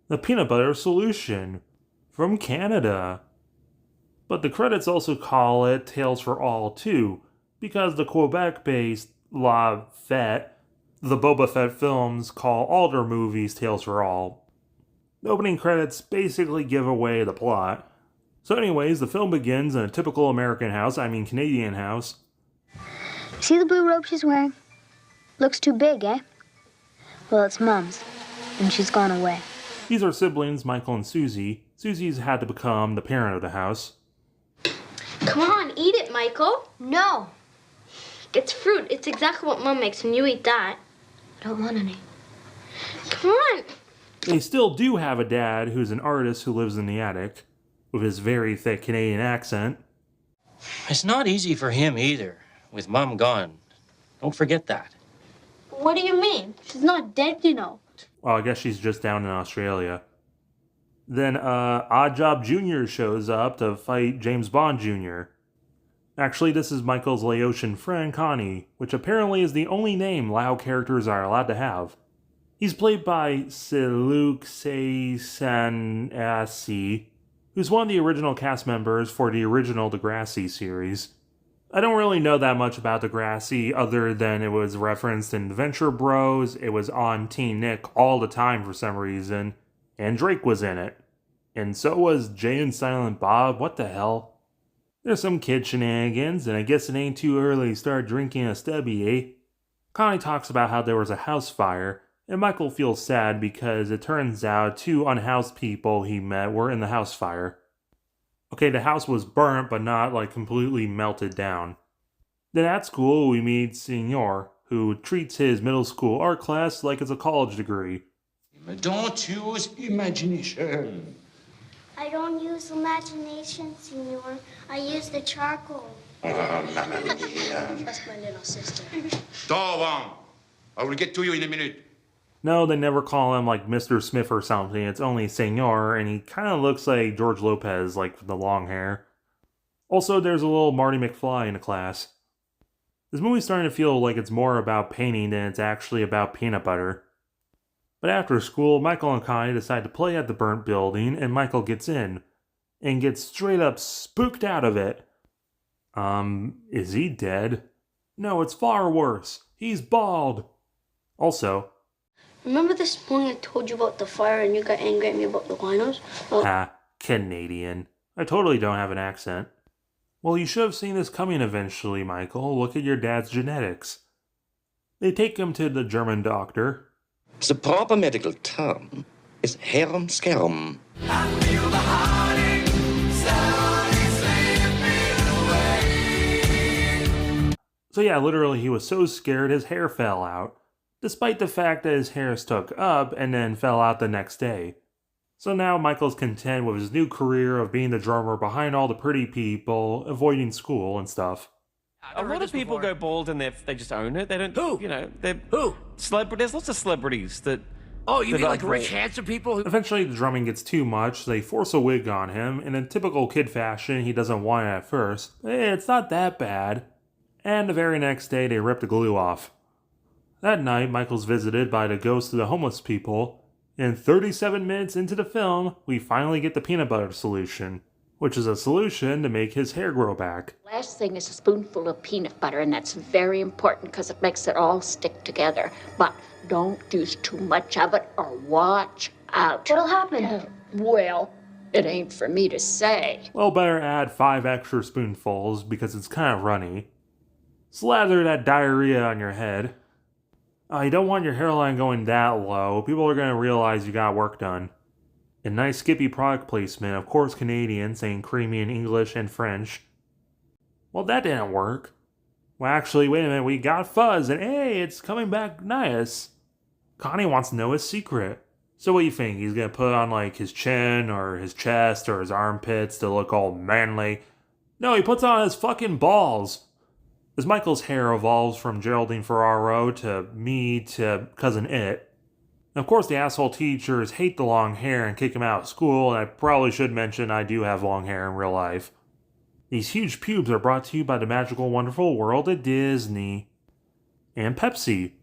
the peanut butter solution from Canada. But the credits also call it Tales for All too, because the Quebec-based La Fête, the Boba Fett films, call all their movies Tales for All. The opening credits basically give away the plot. So anyways, the film begins in a typical American house, Canadian house. See the blue robe she's wearing? Looks too big, eh? Well, it's Mom's, and she's gone away. These are siblings, Michael and Susie. Susie's had to become the parent of the house. Come on, eat it, Michael. No, It's fruit. It's exactly what Mom makes, and you eat that. I don't want any. Come on. They still do have a dad who's an artist who lives in the attic, with his very thick Canadian accent. It's not easy for him either, with Mom gone. Don't forget that. What do you mean? She's not dead, you know. Well, I guess she's just down in Australia. Then, Oddjob Jr. shows up to fight James Bond Jr. Actually, this is Michael's Laotian friend, Connie, which apparently is the only name Lao characters are allowed to have. He's played by Salution, who's one of the original cast members for the original Degrassi series. I don't really know that much about Degrassi other than it was referenced in The Venture Bros, it was on Teen Nick all the time for some reason, and Drake was in it. And so was Jay and Silent Bob, what the hell? There's some kid shenanigans, and I guess it ain't too early to start drinking a stubby, eh? Connie talks about how there was a house fire, and Michael feels sad because it turns out 2 unhoused people he met were in the house fire. Okay, the house was burnt, but not completely melted down. Then at school, we meet Senor, who treats his middle school art class like it's a college degree. Don't use imagination. I don't use imagination, Senor. I use the charcoal. Oh, Mamma Mia. That's my little sister. Go on. I will get to you in a minute. No, they never call him Mr. Smith or something. It's only Senor, and he kind of looks like George Lopez, with the long hair. Also, there's a little Marty McFly in the class. This movie's starting to feel like it's more about painting than it's actually about peanut butter. But after school, Michael and Connie decide to play at the burnt building, and Michael gets in, and gets straight up spooked out of it. Is he dead? No, it's far worse. He's bald. Also, Remember this morning I told you about the fire and you got angry at me about the winos? Well, Canadian. I totally don't have an accent. Well, you should have seen this coming eventually, Michael. Look at your dad's genetics. They take him to the German doctor. The proper medical term is harum scarum. So yeah, literally he was so scared his hair fell out, despite the fact that his hair stuck up and then fell out the next day. So now Michael's content with his new career of being the drummer behind all the pretty people, avoiding school and stuff. A lot of people go bald and they just own it. They don't. Who? They're Who? There's lots of celebrities that. Oh, you that mean are like rich, bald. handsome people who... Eventually the drumming gets too much, so they force a wig on him, and in typical kid fashion he doesn't want it at first. It's not that bad. And the very next day they rip the glue off. That night Michael's visited by the ghosts of the homeless people, and 37 minutes into the film we finally get the peanut butter solution, which is a solution to make his hair grow back. Last thing is a spoonful of peanut butter, and that's very important because it makes it all stick together. But don't use too much of it or watch out. What'll happen? Well, it ain't for me to say. Well, better add 5 extra spoonfuls because it's kind of runny. Slather that diarrhea on your head. You don't want your hairline going that low. People are going to realize you got work done. A nice Skippy product placement, of course Canadian, saying creamy in English and French. Well, that didn't work. Well, actually, wait a minute, we got fuzz, and hey, it's coming back nice. Connie wants to know his secret. So what do you think? He's going to put on, his chin, or his chest, or his armpits to look all manly? No, he puts on his fucking balls. As Michael's hair evolves from Geraldine Ferraro to me to Cousin It. And of course, the asshole teachers hate the long hair and kick him out of school, and I probably should mention I do have long hair in real life. These huge pubes are brought to you by the magical, wonderful world of Disney. And Pepsi.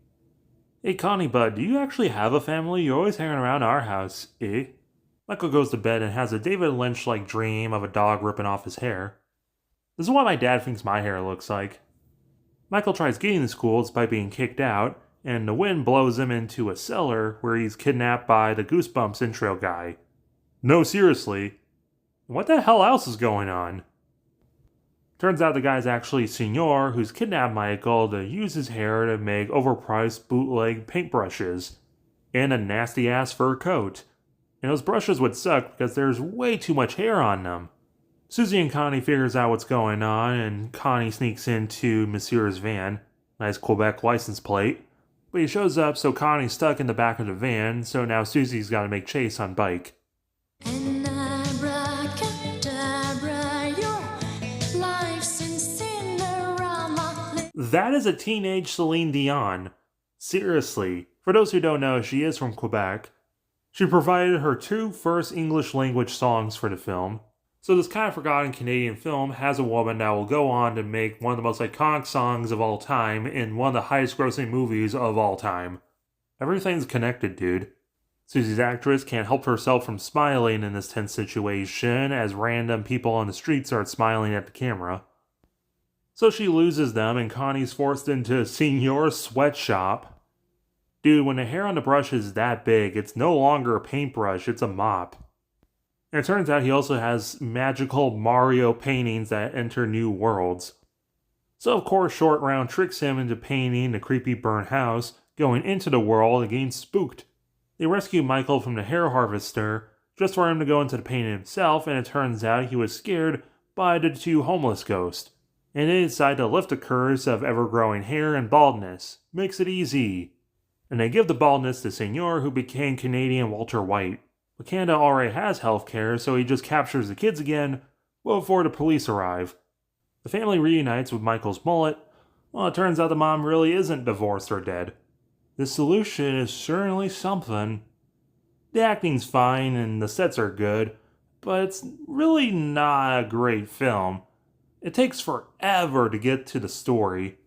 Hey Connie bud, do you actually have a family? You're always hanging around our house, eh? Michael goes to bed and has a David Lynch-like dream of a dog ripping off his hair. This is what my dad thinks my hair looks like. Michael tries getting to school despite being kicked out, and the wind blows him into a cellar where he's kidnapped by the Goosebumps intro guy. No, seriously. What the hell else is going on? Turns out the guy's actually Senor, who's kidnapped Michael to use his hair to make overpriced bootleg paintbrushes and a nasty-ass fur coat. And those brushes would suck because there's way too much hair on them. Susie and Connie figures out what's going on, and Connie sneaks into Monsieur's van. Nice Quebec license plate. But he shows up, so Connie's stuck in the back of the van, so now Susie's got to make chase on bike. That is a teenage Celine Dion. Seriously. For those who don't know, she is from Quebec. She provided her 2 first English language songs for the film. So this kind of forgotten Canadian film has a woman that will go on to make one of the most iconic songs of all time in one of the highest grossing movies of all time. Everything's connected, dude. Susie's actress can't help herself from smiling in this tense situation as random people on the street start smiling at the camera. So she loses them and Connie's forced into Señor's sweatshop. Dude, when the hair on the brush is that big, it's no longer a paintbrush, it's a mop. And it turns out he also has magical Mario paintings that enter new worlds. So of course Short Round tricks him into painting the creepy burnt house, going into the world and getting spooked. They rescue Michael from the hair harvester, just for him to go into the painting himself, and it turns out he was scared by the 2 homeless ghosts. And they decide to lift the curse of ever-growing hair and baldness. Makes it easy. And they give the baldness to Senor, who became Canadian Walter White. But Canada already has healthcare, so he just captures the kids again before the police arrive. The family reunites with Michael's mullet. Well, it turns out the mom really isn't divorced or dead. The Solution is certainly something. The acting's fine and the sets are good, but it's really not a great film. It takes forever to get to the story.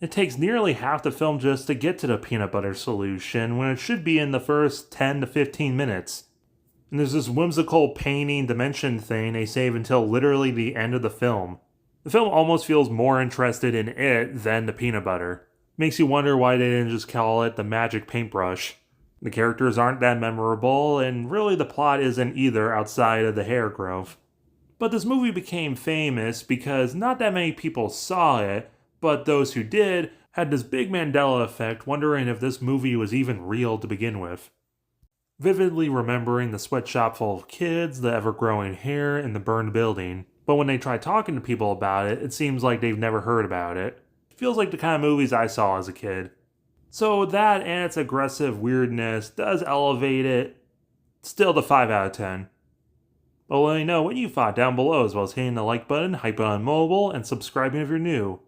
It takes nearly half the film just to get to the peanut butter solution when it should be in the first 10 to 15 minutes. And there's this whimsical painting dimension thing they save until literally the end of the film. The film almost feels more interested in it than the peanut butter. Makes you wonder why they didn't just call it the magic paintbrush. The characters aren't that memorable, and really the plot isn't either outside of the hair growth. But this movie became famous because not that many people saw it, but those who did had this big Mandela effect wondering if this movie was even real to begin with. Vividly remembering the sweatshop full of kids, the ever-growing hair, and the burned building. But when they try talking to people about it, it seems like they've never heard about it. It feels like the kind of movies I saw as a kid. So that and its aggressive weirdness does elevate it. Still the 5 out of 10. But let me know what you thought down below, as well as hitting the like button, hype it on mobile, and subscribing if you're new.